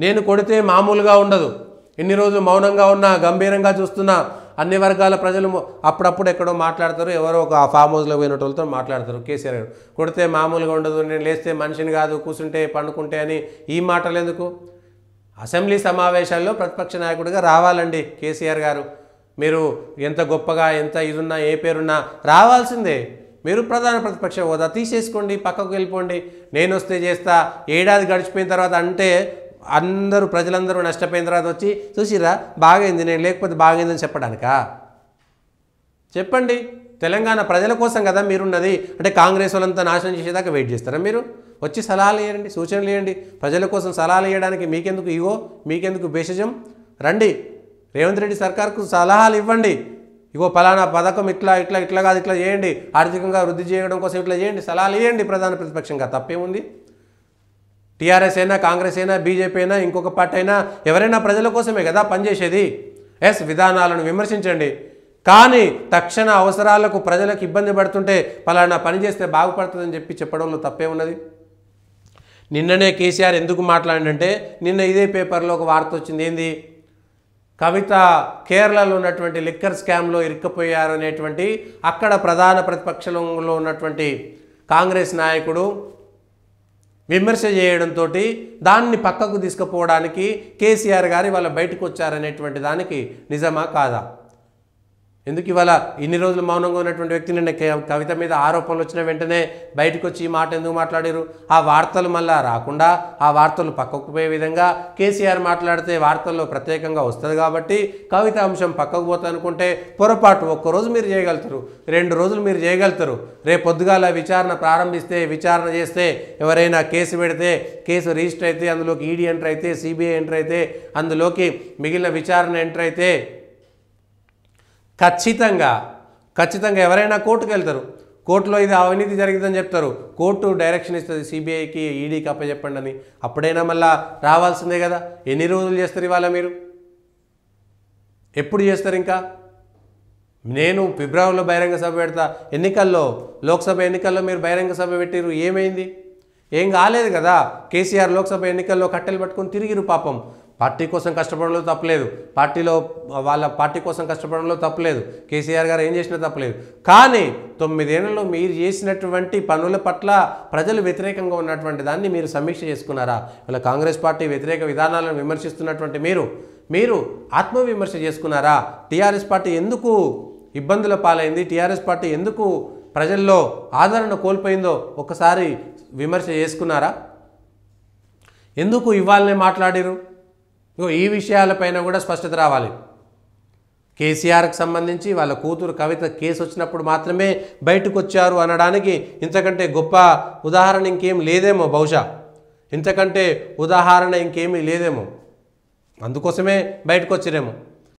నేను కొడితే మామూలుగా ఉండదు, ఎన్ని రోజులు మౌనంగా ఉన్నా, గంభీరంగా చూస్తున్నా, అన్ని వర్గాల ప్రజలు అప్పుడప్పుడు ఎక్కడో మాట్లాడతారు, ఎవరో ఒక ఫామ్ హౌస్లో పోయినటోళ్ళతో మాట్లాడతారు. కేసీఆర్ గారు కొడితే మామూలుగా ఉండదు, నేను లేస్తే మనిషిని కాదు, కూర్చుంటే పండుకుంటే అని ఈ మాటలు ఎందుకు? అసెంబ్లీ సమావేశాల్లో ప్రతిపక్ష నాయకుడిగా రావాలండి కేసీఆర్ గారు. మీరు ఎంత గొప్పగా ఎంత ఇదున్నా ఏ పేరున్నా రావాల్సిందే. మీరు ప్రధాన ప్రతిపక్ష హోదా తీసేసుకోండి, పక్కకు వెళ్ళిపోండి, నేను వస్తే చేస్తా. ఏడాది గడిచిపోయిన తర్వాత అంటే అందరూ ప్రజలందరూ నష్టపోయిన తర్వాత వచ్చి చూసిరా బాగైంది, నేను లేకపోతే బాగైందని చెప్పడానికా? చెప్పండి. తెలంగాణ ప్రజల కోసం కదా మీరున్నది. అంటే కాంగ్రెస్ వాళ్ళంతా నాశనం చేసేదాకా వెయిట్ చేస్తారా? మీరు వచ్చి సలహాలు ఇవ్వండి, సూచనలు ఇవ్వండి. ప్రజల కోసం సలహాలు ఇవ్వడానికి మీకెందుకు ఈగో, మీకెందుకు భేషజం? రండి, రేవంత్ రెడ్డి సర్కార్కు సలహాలు ఇవ్వండి. ఇగో పలానా పథకం ఇట్లా ఇట్లా ఇట్లా కాదు, ఇట్లా చేయండి, ఆర్థికంగా వృద్ధి చేయడం కోసం ఇట్లా చేయండి, సలహాలు ఇవ్వండి ప్రధాన ప్రతిపక్షంగా. తప్పేముంది? టీఆర్ఎస్ అయినా, కాంగ్రెస్ అయినా, బీజేపీ అయినా, ఇంకొక పార్టీ అయినా ఎవరైనా ప్రజల కోసమే కదా పనిచేసేది. ఎస్, విధానాలను విమర్శించండి, కానీ తక్షణ అవసరాలకు ప్రజలకు ఇబ్బంది పడుతుంటే పలానా పని చేస్తే బాగుపడుతుందని చెప్పడంలో తప్పే ఉన్నది. నిన్ననే కేసీఆర్ ఎందుకు మాట్లాడిందంటే, నిన్న ఇదే పేపర్లో ఒక వార్త వచ్చింది. ఏంది? కవిత కేరళలో ఉన్నటువంటి లిక్కర్ స్కామ్లో ఇరుక్కుపోయారు అనేటువంటి, అక్కడ ప్రధాన ప్రతిపక్షంలో ఉన్నటువంటి కాంగ్రెస్ నాయకుడు విమర్శ చేయడంతో దాన్ని పక్కకు తీసుకుపోవడానికి కేసీఆర్ గారు ఇవాళ బయటకు వచ్చారనేటువంటి దానికి నిజమా కాదా? ఎందుకు ఇవాళ ఇన్ని రోజులు మౌనంగా ఉన్నటువంటి వ్యక్తి నిన్న కవిత మీద ఆరోపణలు వచ్చిన వెంటనే బయటకు వచ్చి ఈ మాట ఎందుకు మాట్లాడారు? ఆ వార్తలు మళ్ళా రాకుండా, ఆ వార్తలు పక్కకు పోయే విధంగా కేసీఆర్ మాట్లాడితే వార్తల్లో ప్రత్యేకంగా వస్తుంది కాబట్టి కవిత అంశం పక్కకు పోతా అనుకుంటే పొరపాటు. ఒక్కరోజు మీరు చేయగలుగుతారు, 2 రోజులు మీరు చేయగలుగుతారు. రేపు పొద్దుగాల విచారణ ప్రారంభిస్తే, విచారణ చేస్తే, ఎవరైనా కేసు పెడితే, కేసు రిజిస్టర్ అయితే, అందులోకి ఈడీ ఎంటర్ అయితే, సిబిఐ ఎంటర్ అయితే, అందులోకి మిగిలిన విచారణ ఎంటర్ అయితే ఖచ్చితంగా ఎవరైనా కోర్టుకు వెళ్తారు. కోర్టులో ఇది అవినీతి జరిగిందని చెప్తారు, కోర్టు డైరెక్షన్ ఇస్తుంది సిబిఐకి, ఈడీకి అప్పచెప్పండి అని. అప్పుడైనా మళ్ళా రావాల్సిందే కదా. ఎన్ని రోజులు చేస్తారు ఇవాళ? మీరు ఎప్పుడు చేస్తారు? ఇంకా నేను ఫిబ్రవరిలో బహిరంగ సభ పెడతా, ఎన్నికల్లో, లోక్సభ ఎన్నికల్లో మీరు బహిరంగ సభ పెట్టిరు, ఏమైంది? ఏం కాలేదు కదా. కేసీఆర్ లోక్సభ ఎన్నికల్లో కట్టెలు పట్టుకొని తిరిగిరు. పాపం పార్టీ కోసం కష్టపడంలో తప్పలేదు, వాళ్ళ పార్టీ కోసం కష్టపడంలో తప్పలేదు, కేసీఆర్ గారు ఏం చేసినా తప్పలేదు. కానీ 9 ఏళ్లలో మీరు చేసినటువంటి పనుల పట్ల ప్రజలు వ్యతిరేకంగా ఉన్నటువంటి దాన్ని మీరు సమీక్ష చేసుకున్నారా? ఇలా కాంగ్రెస్ పార్టీ వ్యతిరేక విధానాలను విమర్శిస్తున్నటువంటి మీరు ఆత్మవిమర్శ చేసుకున్నారా? టీఆర్ఎస్ పార్టీ ఎందుకు ఇబ్బందుల పాలైంది, టీఆర్ఎస్ పార్టీ ఎందుకు ప్రజల్లో ఆదరణ కోల్పోయిందో ఒకసారి విమర్శ చేసుకున్నారా? ఎందుకు ఇవాళనే మాట్లాడిరు? ఈ విషయాలపైన కూడా స్పష్టత రావాలి. కేసీఆర్కి సంబంధించి వాళ్ళ కూతురు కవిత కేసు వచ్చినప్పుడు మాత్రమే బయటకు వచ్చారు అనడానికి ఇంతకంటే గొప్ప ఉదాహరణ ఇంకేం లేదేమో. బహుశా ఇంతకంటే ఉదాహరణ ఇంకేమీ లేదేమో, అందుకోసమే బయటకు వచ్చిరేమో.